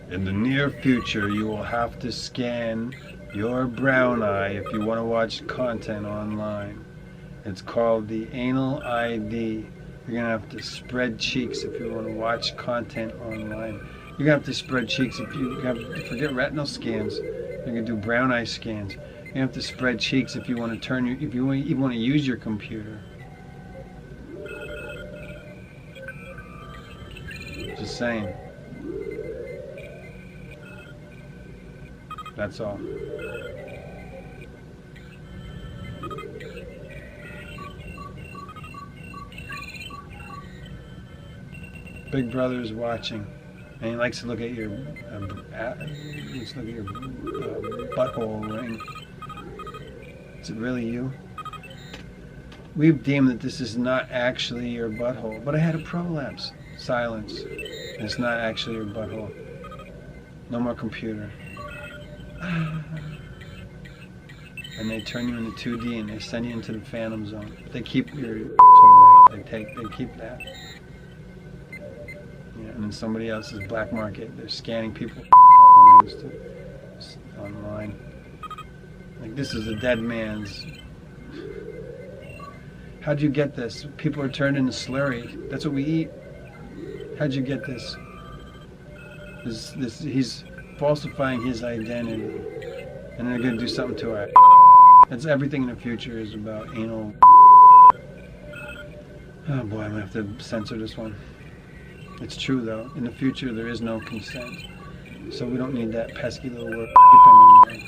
In the near future, you will have to scan your brown eye if you want to watch content online. It's called the anal ID. You're going to have to spread cheeks if you want to watch content online. You're going to have to spread cheeks if you have to forget retinal scans. You're going to do brown eye scans. You have to spread cheeks if you want to turn your, if you even want to use your computer. Just saying. That's all. Big Brother is watching, and he likes to look at your butthole ring. Is it really you? We've deemed that this is not actually your butthole, but I had a prolapse. Silence. And it's not actually your butthole. No more computer. And they turn you into 2D and they send you into the phantom zone. But they keep your right. They keep that. Yeah, and then somebody else's black market. They're scanning people online. Like, this is a dead man's. How'd you get this? People are turned into slurry. That's what we eat. How'd you get this? He's falsifying his identity, and they're gonna do something to it. That's everything in the future is about anal. Oh boy, I'm gonna have to censor this one. It's true though. In the future, there is no consent, so we don't need that pesky little word anymore.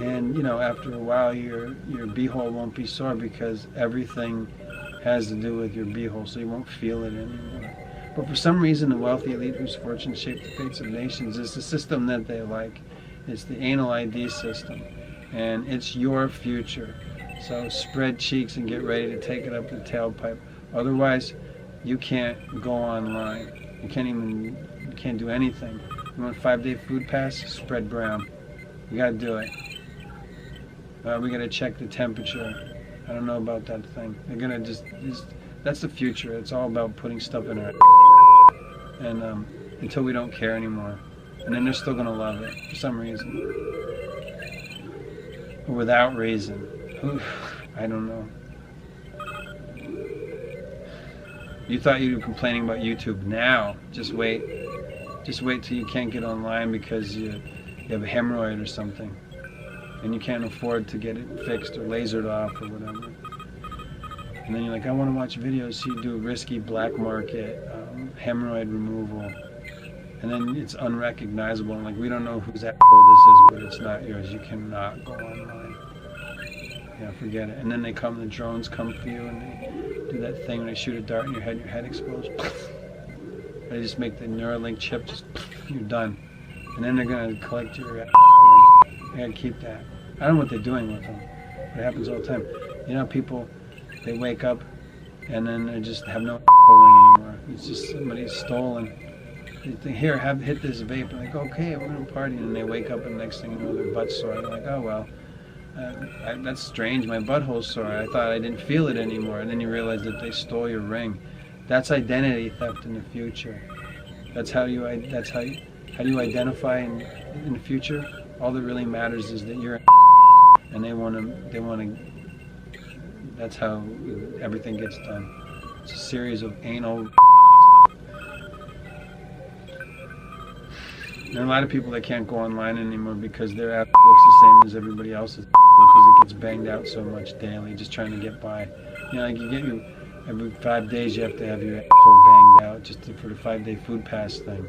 And you know, after a while, your beehole won't be sore because everything has to do with your beehole, so you won't feel it anymore. But for some reason, the wealthy elite whose fortune shaped the fates of nations is the system that they like. It's the anal ID system, and it's your future. So spread cheeks and get ready to take it up the tailpipe. Otherwise, you can't go online. You can't do anything. You want a 5-day food pass? Spread brown. You gotta do it. We gotta check the temperature. I don't know about that thing. They're gonna just that's the future. It's all about putting stuff in our and until we don't care anymore. And then they're still gonna love it for some reason. Or without reason. I don't know. You thought you were complaining about YouTube. Now, just wait. Just wait till you can't get online because you have a hemorrhoid or something. And you can't afford to get it fixed or lasered off or whatever. And then you're like, I want to watch videos, so you do risky black market hemorrhoid removal. And then it's unrecognizable. And like, we don't know whose asshole this is, but it's not yours. You cannot go online. Yeah, forget it. And then the drones come for you and they do that thing when they shoot a dart in your head explodes. They just make the Neuralink chip, just you're done. And then they're going to collect your I gotta keep that. I don't know what they're doing with them, but it happens all the time. You know, people, they wake up and then they just have no ring anymore. It's just somebody's stolen. They think, here, hit this vape. And they go, okay, we're gonna party. And they wake up and the next thing you know, their butt's sore. They're like, oh well, that's strange. My butthole's sore. I thought I didn't feel it anymore. And then you realize that they stole your ring. That's identity theft in the future. That's how you. How do you identify in the future? All that really matters is that you're and they want to that's how everything gets done. It's a series of anal. There are a lot of people that can't go online anymore because their app looks the same as everybody else's because it gets banged out so much daily, just trying to get by. You know, like every 5 days you have to have your asshole banged out just for the 5-day food pass thing.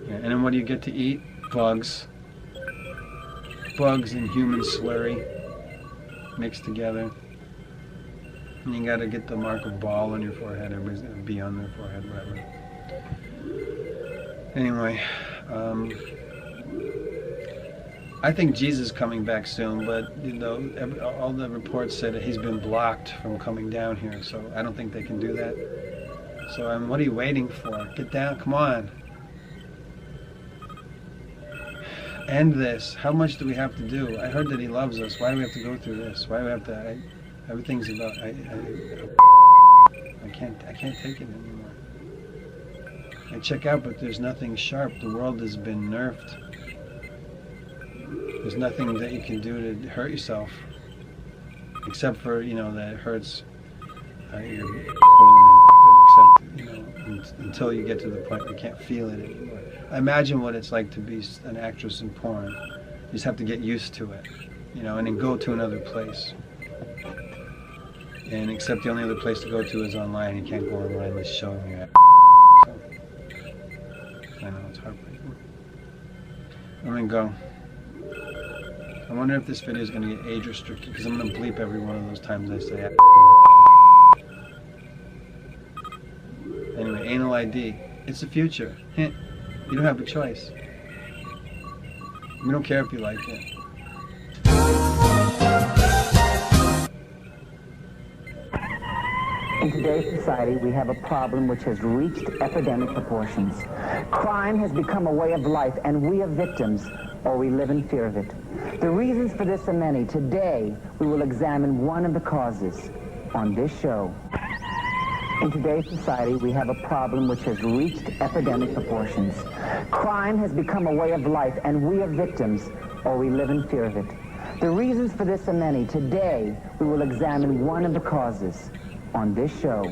Yeah, and then what do you get to eat? Bugs and human slurry mixed together. And you gotta get the mark of ball on your forehead. Everybody's gonna be on their forehead, whatever. Anyway, I think Jesus is coming back soon, but you know, all the reports said that he's been blocked from coming down here, so I don't think they can do that. So what are you waiting for? Get down, come on. End this. How much do we have to do? I heard that he loves us. Why do we have to go through this? Why do we have to? Everything's about. I can't take it anymore. I check out, but there's nothing sharp. The world has been nerfed. There's nothing that you can do to hurt yourself, except for, you know, that it hurts your except, you know, until you get to the point where you can't feel it anymore. I imagine what it's like to be an actress in porn. You just have to get used to it, you know, and then go to another place. And except the only other place to go to is online. You can't go online unless showing your ass. So, I know, it's heartbreaking. I'm gonna go. I wonder if this video is gonna get age restricted, because I'm gonna bleep every one of those times I say ass. Anyway, anal ID. It's the future. Hint. You don't have a choice. We don't care if you like it. In today's society, we have a problem which has reached epidemic proportions. Crime has become a way of life, and we are victims, or we live in fear of it. The reasons for this are many. Today, we will examine one of the causes on this show. In today's society, we have a problem which has reached epidemic proportions. Crime has become a way of life, and we are victims, or we live in fear of it. The reasons for this are many. Today, we will examine one of the causes on this show.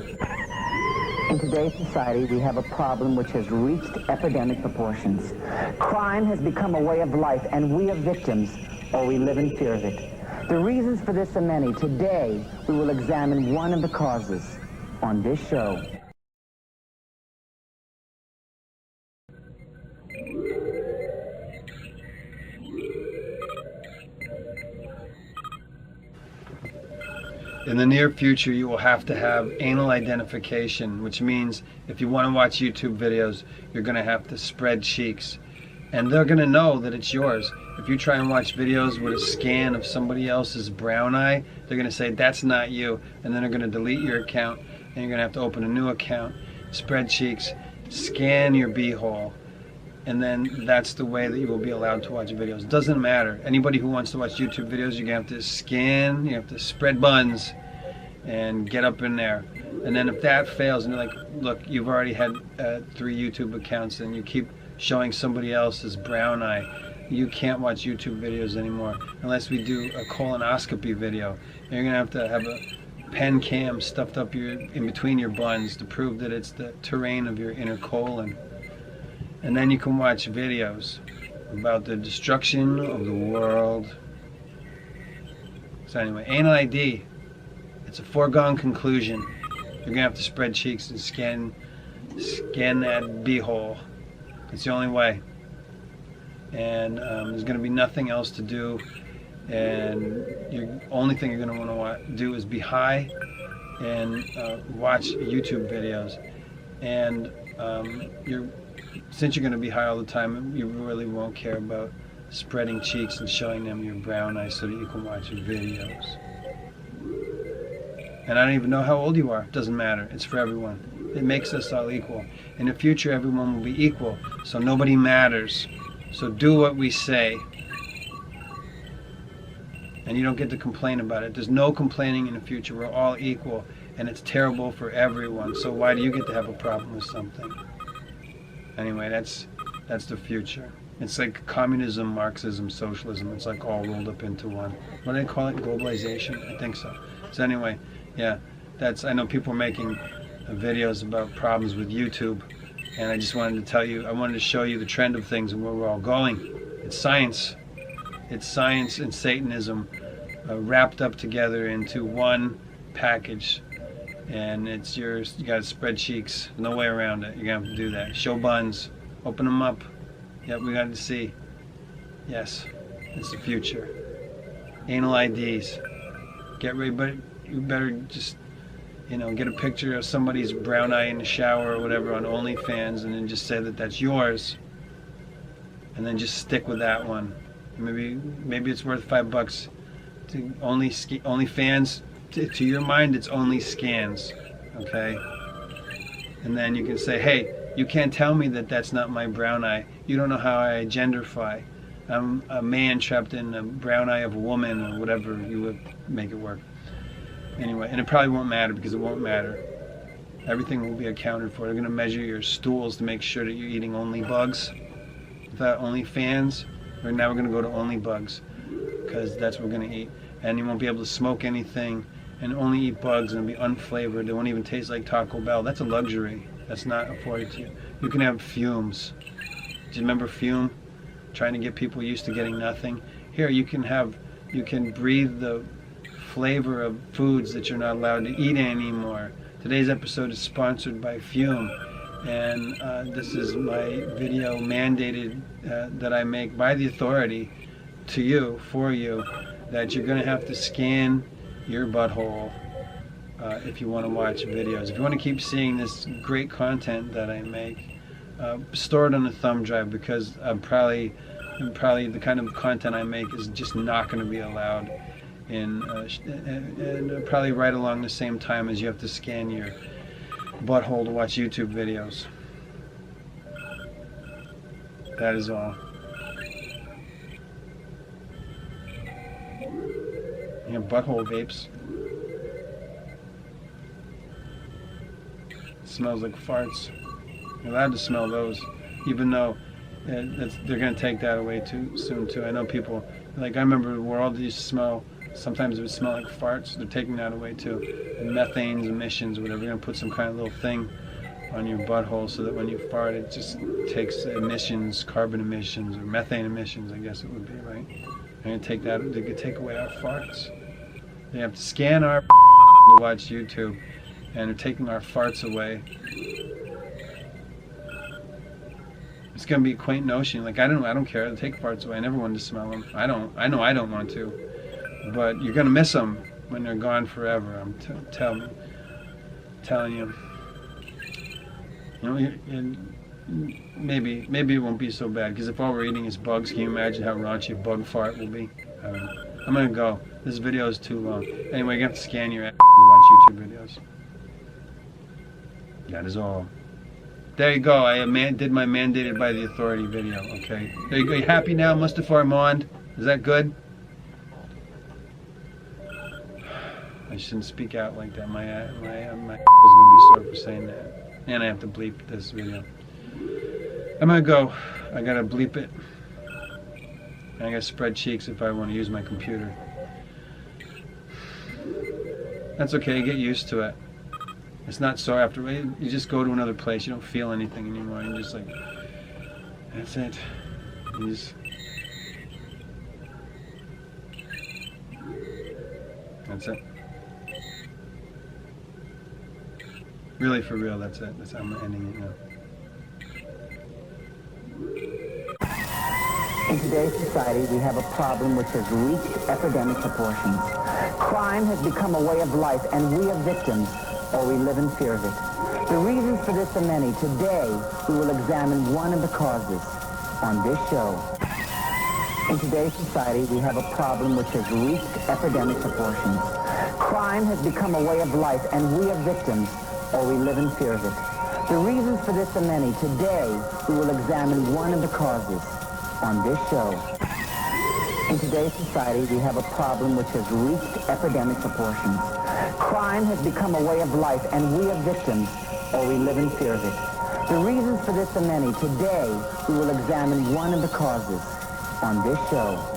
In today's society, we have a problem which has reached epidemic proportions. Crime has become a way of life, and we are victims, or we live in fear of it. The reasons for this are many. Today, we will examine one of the causes on this show. In the near future, you will have to have anal identification, which means if you want to watch YouTube videos, you're going to have to spread cheeks. And they're going to know that it's yours. If you try and watch videos with a scan of somebody else's brown eye, they're going to say, that's not you. And then they're going to delete your account, and you're going to have to open a new account, spread cheeks, scan your beehole. And then that's the way that you will be allowed to watch videos. It doesn't matter. Anybody who wants to watch YouTube videos, you're going to have to scan, you have to spread buns and get up in there. And then if that fails, and you're like, look, you've already had 3 YouTube accounts and you keep showing somebody else's brown eye, you can't watch YouTube videos anymore unless we do a colonoscopy video. And you're going to have a pen cam stuffed up in between your buns to prove that it's the terrain of your inner colon. And then you can watch videos about the destruction of the world. So anyway, anal ID, it's a foregone conclusion. You're going to have to spread cheeks and scan that beehole. It's the only way. And there's going to be nothing else to do. And the only thing you're going to want to do is be high and watch YouTube videos. And since you're going to be high all the time, you really won't care about spreading cheeks and showing them your brown eyes so that you can watch videos. And I don't even know how old you are. It doesn't matter. It's for everyone. It makes us all equal. In the future, everyone will be equal, so nobody matters. So do what we say. And you don't get to complain about it. There's no complaining in the future. We're all equal, and it's terrible for everyone. So why do you get to have a problem with something? Anyway, that's the future. It's like communism, Marxism, socialism. It's like all rolled up into one. What do they call it? Globalization? I think so. So anyway, yeah, I know people are making videos about problems with YouTube, and I just wanted to tell you, I wanted to show you the trend of things and where we're all going. It's science. It's science and Satanism wrapped up together into one package. And it's yours. You gotta spread cheeks. No way around it. You're gonna have to do that. Show buns. Open them up. Yep, we got to see. Yes, it's the future. Anal IDs. Get ready, but you better just, get a picture of somebody's brown eye in the shower or whatever on OnlyFans, and then just say that that's yours. And then just stick with that one. Maybe it's worth $5 to OnlyFans. To your mind, it's only scans, okay? And then you can say, hey, you can't tell me that that's not my brown eye. You don't know how I genderify. I'm a man trapped in a brown eye of a woman, or whatever you would make it work. Anyway, and it probably won't matter, because it won't matter. Everything will be accounted for. They're going to measure your stools to make sure that you're eating only bugs, without only fans. Right now we're going to go to only bugs, because that's what we're going to eat. And you won't be able to smoke anything and only eat bugs, and it'll be unflavored. They won't even taste like Taco Bell. That's a luxury. That's not afforded to you. You can have fumes. Do you remember fume? Trying to get people used to getting nothing. Here you can breathe the flavor of foods that you're not allowed to eat anymore. Today's episode is sponsored by Fume, and this is my video mandated that I make by the authority to you, for you, that you're going to have to scan your butthole if you want to watch videos. If you want to keep seeing this great content that I make, store it on a thumb drive, because I'm probably the kind of content I make is just not going to be allowed in, and probably right along the same time as you have to scan your butthole to watch YouTube videos. That is all. You have butthole vapes. It smells like farts. You're allowed to smell those, even though they're going to take that away too soon too. I know people, like, I remember the world used to smell, sometimes it would smell like farts. They're taking that away too. And methane's emissions, whatever. You're going to put some kind of little thing on your butthole so that when you fart, it just takes emissions, carbon emissions, or methane emissions, I guess it would be, right? They're going to take that, they could take away our farts. They have to scan our to watch YouTube, and they're taking our farts away. It's gonna be a quaint notion. Like, I don't care. They take farts away. I never wanted to smell them. I know I don't want to. But you're gonna miss them when they're gone forever. I'm telling you. You know, and maybe it won't be so bad, because if all we're eating is bugs, can you imagine how raunchy a bug fart will be? I don't know. I'm gonna go. This video is too long. Anyway, you have to scan your ass to watch YouTube videos. That is all. There you go. I did my mandated by the authority video. Okay. There you go. You happy now, Mustafa Armand? Is that good? I shouldn't speak out like that. My was gonna be sore for saying that, and I have to bleep this video. I'm gonna go. I gotta bleep it. And I gotta spread cheeks if I want to use my computer. That's okay. Get used to it. It's not sore after. You just go to another place. You don't feel anything anymore. You're just like, that's it. That's it. Really, for real, that's it. That's how I'm ending it now. In today's society, we have a problem which has reached epidemic proportions. Crime has become a way of life, and we are victims, or we live in fear of it. The reasons for this are many. Today, we will examine one of the causes on this show. In today's society, we have a problem which has reached epidemic proportions. Crime has become a way of life, and we are victims, or we live in fear of it. The reasons for this are many. Today, we will examine one of the causes on this show. In today's society, we have a problem which has reached epidemic proportions. Crime has become a way of life, and we are victims, or we live in fear of it. The reasons for this are many. Today, we will examine one of the causes on this show.